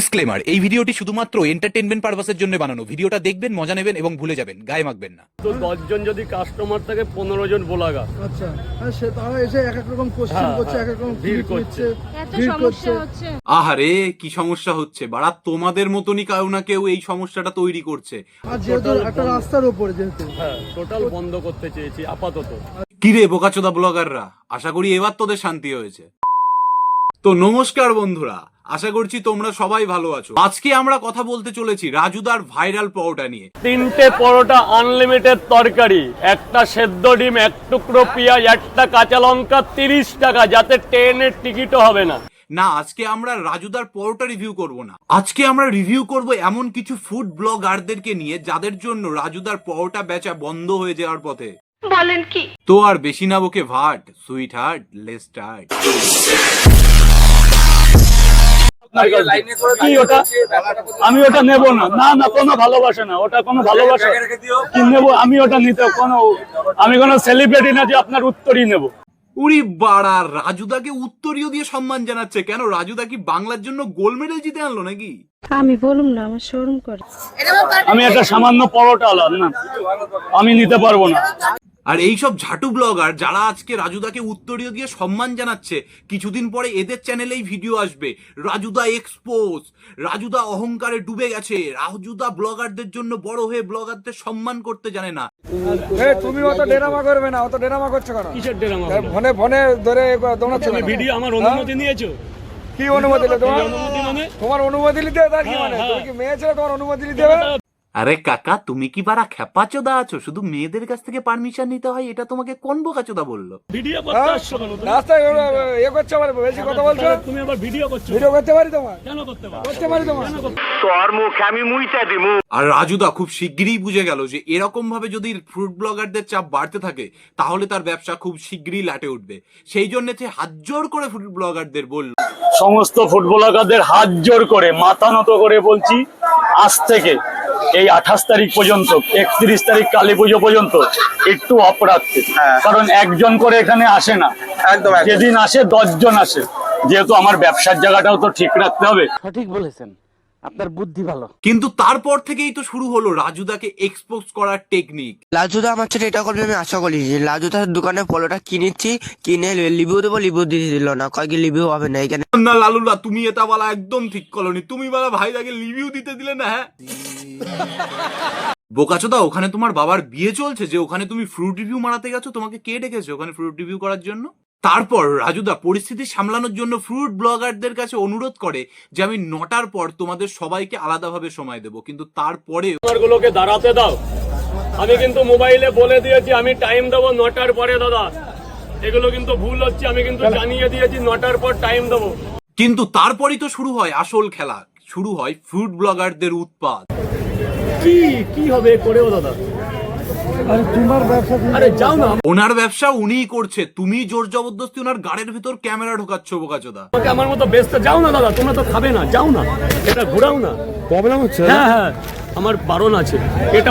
Disclaimer, এই ভিডিওটি শুধুমাত্র এন্টারটেইনমেন্ট পারপাসের জন্য বানানো। ভিডিওটা দেখবেন, মজা নেবেন এবং ভুলে যাবেন, গায়ে মাখবেন না। তো 10 জন যদি কাস্টমার থাকে 15 জন ব্লগার। আচ্ছা, আর সে তারা এসে এক এক রকম কোশ্চেন করছে, এক এক রকম ভিড় করছে, এত সমস্যা হচ্ছে। আহারে কি সমস্যা হচ্ছে বাড়া, তোমাদের মতনই কেউ না কেউ এই সমস্যাটা তৈরি করছে। আর যেহেতু একটা রাস্তার উপরে যেহেতু হ্যাঁ টোটাল বন্ধ করতে চেয়েছি আপাতত। কিরে বোকাচোদা ব্লগাররা, আশা করি এবার তোদের শান্তি হয়েছে। তো নমস্কার বন্ধুরা, আশা করছি তোমরা সবাই ভালো আছো। আজকে আমরা কথা বলতে চলেছি রাজুদার ভাইরাল পরোটা নিয়ে। 3টে পরোটা আনলিমিটেড তরকারি, একটা সেদ্ধ ডিম, এক টুকরো পেঁয়াজ, একটা কাঁচা লঙ্কা, 30 টাকা, যাতে ট্রেনের টিকিটও হবে না। না, আজকে আমরা রাজুদার পরোটা রিভিউ করব না, আজকে আমরা রিভিউ করব এমন কিছু ফুড ব্লগারদেরকে নিয়ে যাদের জন্য রাজুদার পরোটা বেচা বন্ধ হয়ে যাওয়ার পথে। বলেন কি? তো আর বেশি না বকে ভাট, সুইট হার্ট, লেটস স্টার্ট। কি ওটা? আমি ওটা নেব না, না না, কোনো ভালোবাসা না, ওটা কোনো ভালোবাসা কি নেব আমি? ওটা নিতে আমি কোনো সেলিব্রিটি না যে আপনার উত্তরই নেব। উরি বাড়া, রাজুদাকে উত্তরীয় দিয়ে সম্মান জানাচ্ছে কেন? রাজুদা কি বাংলার জন্য গোল্ড মেডেল জিতে আনলো নাকি? আমি বলুম না, আমার শরম করে। আমি একটা সামান্য পরোটা আলাম না, আমি নিতে পারবো না। আর এইসব ঝাটু ব্লগার যারা আজকে রাজুদাকে উত্তরীয় দিয়ে সম্মান জানাচ্ছে, কিছুদিন পরে এদের চ্যানেলেই ভিডিও আসবে রাজুদা এক্সপোজ, রাজুদা অহংকারে ডুবে গেছে, রাজুদা ব্লগারদের জন্য বড় হয়ে ব্লগারদের সম্মান করতে জানে না। তুমি অত ডেরামা করবে না, অত ডেরামা করছো কেন? কিসের ড্রামা? ফোনে ফোনে ধরে দৌড়াচ্ছ তুমি কেন? ভিডিও আমার অনুমতি নিয়েছো? কি অনুমতি দিলে তোমার? অনুমতি মানে? তোমার অনুমতি নিতে তার কি মানে? তুমি কি মেয়ে ছেলে, তোমার অনুমতি নিতে হবে? আরে কাকা, তুমি কি বারা খেপাচোদা আছো? শুধু মেয়েদের কাছ থেকে পারমিশন নিতে হয়, এটা তোমাকে কোন বোকাচোদা বললো? ভিডিও করতে আসছো কেন তুমি? রাস্তায় ইয়ে করছো, আবার বেশি কথা বলছো। তুমি আবার ভিডিও করছো? ভিডিও করতে পারি তোমার? কেন করতে পারো? করতে পারি তোমার? আর রাজুদা খুব শিগগিরই বুঝে গেল যে এরকম ভাবে যদি ফুড ব্লগারদের চাপ বাড়তে থাকে তাহলে তার ব্যবসা খুব শিগগিরই লাটে উঠবে। সেই জন্য সে হাত জোর করে ফুড ব্লগারদের বলল, সমস্ত ফুটবলারদের হাত জোর করে মাথা নত করে বলছি, আজ থেকে এই 28 তারিখ পর্যন্ত, 31 তারিখ কালী পুজো পর্যন্ত একটু অফ রাখতে। কারণ একজন করে এখানে আসে না, যেদিন আসে 10 জন আসে। যেহেতু আমার ব্যবসার জায়গাটাও তো ঠিক রাখতে হবে। সঠিক বলেছেন, আপনার বুদ্ধি ভালো। কিন্তু তারপর থেকেই তো শুরু হলো রাজুদাকে এক্সপোজ করার টেকনিক। লাজুদা আমার সাথে এটা করবে আমি আশা করি। লাজুদার দোকানে পলোটা কিনেছি, কিনে রিভিউ দেবো, রিভিউ দিয়ে দিল না, কয়েক রিভিউ হবে না এখানে। না লালুদা, তুমি এটা বলা একদম ঠিক করনি। তুমি বলা ভাইদাকে রিভিউ দিতে দিলে না। হ্যাঁ বোকাচোদা, ওখানে তোমার বাবার বিয়ে চলছে যে ওখানে তুমি ফ্রুট রিভিউ মারাতে গেছো? তোমাকে কে ডেকেছে ওখানে ফ্রুট রিভিউ করার জন্য? তারপর রাজুদা পরিস্থিতি সামলানোর জন্য ফ্রুট ব্লগারদের কাছে অনুরোধ করে যে আমি 9টার পর তোমাদের সবাইকে আলাদাভাবে সময় দেবো, কিন্তু তারপরে গুলোকে দাঁড়াতে দাও। আমি কিন্তু মোবাইলে বলে দিয়েছি আমি টাইম দেবো 9টার পরে। দাদা, এগুলো কিন্তু ভুল হচ্ছে, আমি কিন্তু জানিয়ে দিয়েছি 9টার পর টাইম দেবো। কিন্তু তারপরই তো শুরু হয় আসল খেলা, শুরু হয় ফুড ব্লগারদের উৎপাত। কি হবে করেও দাদা? তোমার ব্যবসা আরে যাও না, ওনার ব্যবসা উনিই করছে, তুমি জোর জবরদস্তি ওনার গাড়ির ভিতর ক্যামেরা ঢোকাচ্ছ বোকাচোদা। আমাকে আমার মতো ব্যস্ত যাও না দাদা, তোমরা তো খাবে না, যাও না, এটা ঘোরাও না। প্রবলেম হচ্ছে। হ্যাঁ হ্যাঁ, আমার বারণ আছে, এটা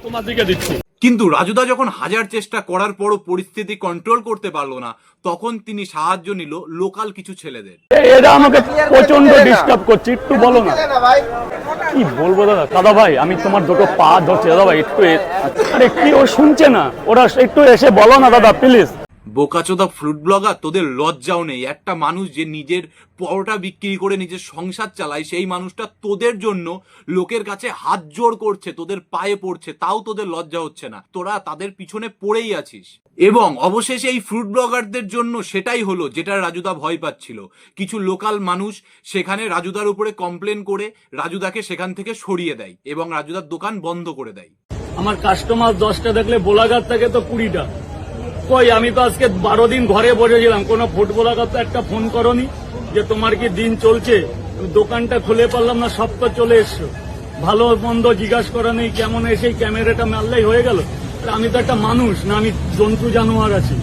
তোমার দিকে দিচ্ছি। কিন্তু রাজুদা যখন হাজার চেষ্টা করার পরও পরিস্থিতি কন্ট্রোল করতে পারলো না, তখন তিনি সাহায্য নিল লোকাল কিছু ছেলেদের। এরা আমাকে প্রচন্ড ডিস্টার্ব করছে, একটু বলো না। কি বলবো দাদা? দাদা ভাই, আমি তোমার দুটো পা ধরছি দাদা ভাই, একটু আরে কি ও শুনছে না? ওরা একটু এসে বলো না দাদা প্লিজ। বোকাচোদা ফ্রুট ব্লগার, তোদের লজ্জাও নেই? একটা মানুষ যে নিজের পরোটা বিক্রি করে নিজের সংসার চালায়, সেই মানুষটা তোদের জন্য লোকের কাছে হাত জোড় করছে, তোদের পায়ে পড়ছে, তাও তোদের লজ্জা হচ্ছে না? তোরা তাদের পিছনে পড়েই আছিস। এবং অবশেষে এই ফ্রুট ব্লগারদের জন্য সেটাই হলো যেটা রাজুদা ভয় পাচ্ছিল। কিছু লোকাল মানুষ সেখানে রাজুদার উপরে কমপ্লেন করে রাজুদাকে সেখান থেকে সরিয়ে দেয় এবং রাজুদার দোকান বন্ধ করে দেয়। আমার কাস্টমার 10টা দেখলে বোলাঘাট থেকে তো 20টা। কই, আমি তো আজকে 12 দিন ঘরে বসেছিলাম, কোনো ফুটবলার তো একটা ফোন করনি যে তোমার কি দিন চলছে? দোকানটা খুলে পারলাম না, সব তো চলে এসছো, ভালো মন্দ জিজ্ঞাসা করা নেই, কেমন এসেই ক্যামেরাটা মারলেই হয়ে গেল। আমি তো একটা মানুষ না, আমি জন্তু জানোয়ার আছি।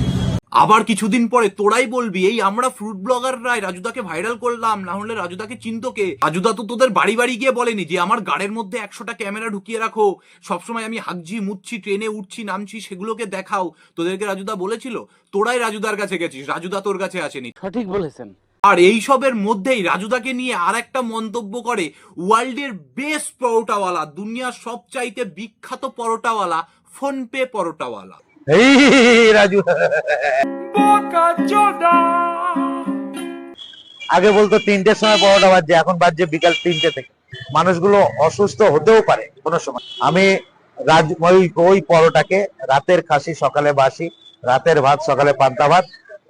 আবার কিছুদিন পরে তোরাই বলবি এই আমরা ফ্রুট ব্লগাররাই রাজুদাকে ভাইরাল করলাম, না হলে রাজুদাকে চিনতো কে? রাজুদা তো তোদের বাড়ি বাড়ি গিয়ে বলেনি যে আমার গাড়ির মধ্যে 100টা ক্যামেরা ঢুকিয়ে রাখো, সবসময় আমি হাগছি মুচ্ছি, ট্রেনে উঠছি নামছি, সেগুলোকে দেখাও। তোদেরকে রাজুদা বলেছিল? তোরাই রাজুদার কাছে গেছিস, রাজুদা তোর কাছে আসেনি। সঠিক বলেছেন। আর এইসবের মধ্যেই রাজুদাকে নিয়ে আর একটা মন্তব্য করে ওয়ার্ল্ডের বেস্ট পরোটাওয়ালা, দুনিয়ার সবচাইতে বিখ্যাত পরোটাওয়ালা, ফোনপে পরোটাওয়ালা। এই রাজু আগে বলতো 3টের সময় পরোটা বাজছে, এখন বাজছে বিকাল 3টে থেকে। মানুষগুলো অসুস্থ হতেও পারে কোনো সময়। আমি ওই পরোটাকে রাতের খাসি সকালে বাসি, রাতের ভাত সকালে পান্তা ভাত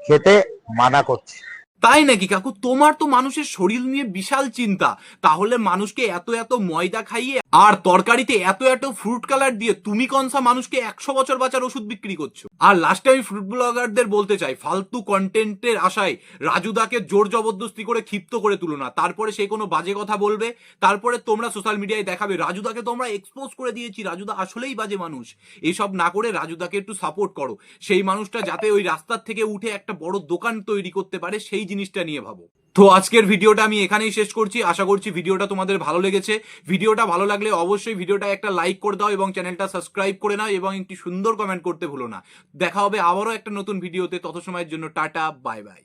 খেতে মানা করছি। তাই নাকি কাকু? তোমার তো মানুষের শরীর নিয়ে বিশাল চিন্তা, তাহলে মানুষকে এত এত ময়দা খাইয়ে আর তরকারিতে এত এত ফ্রুট কালার দিয়ে তুমি কনসা মানুষকে 100 বছর বাঁচার ওষুধ বিক্রি করছো? আর লাস্টে আমি ফ্রুট ব্লগারদের বলতে চাই, ফালতু কন্টেন্টের আশায় রাজুদাকে জোর জবরদস্তি করে ক্ষিপ্ত করে তুলো না। তারপরে সে কোনো বাজে কথা বলবে, তারপরে তোমরা সোশ্যাল মিডিয়ায় দেখাবে রাজুদাকে তোমরা এক্সপোজ করে দিয়েছি, রাজুদা আসলেই বাজে মানুষ। এইসব না করে রাজুদাকে একটু সাপোর্ট করো, সেই মানুষটা যাতে ওই রাস্তার থেকে উঠে একটা বড় দোকান তৈরি করতে পারে, সেই জিনিসটা নিয়ে ভাবো। তো আজকের ভিডিওটা আমি এখানেই শেষ করছি। আশা করছি ভিডিওটা তোমাদের ভালো লেগেছে। ভিডিওটা ভালো লাগলে অবশ্যই ভিডিওটা একটা লাইক করে দাও এবং চ্যানেলটা সাবস্ক্রাইব করে নাও এবং একটি সুন্দর কমেন্ট করতে ভুলো না। দেখা হবে আবারও একটা নতুন ভিডিওতে, তত সময়ের জন্য টাটা, বাই বাই।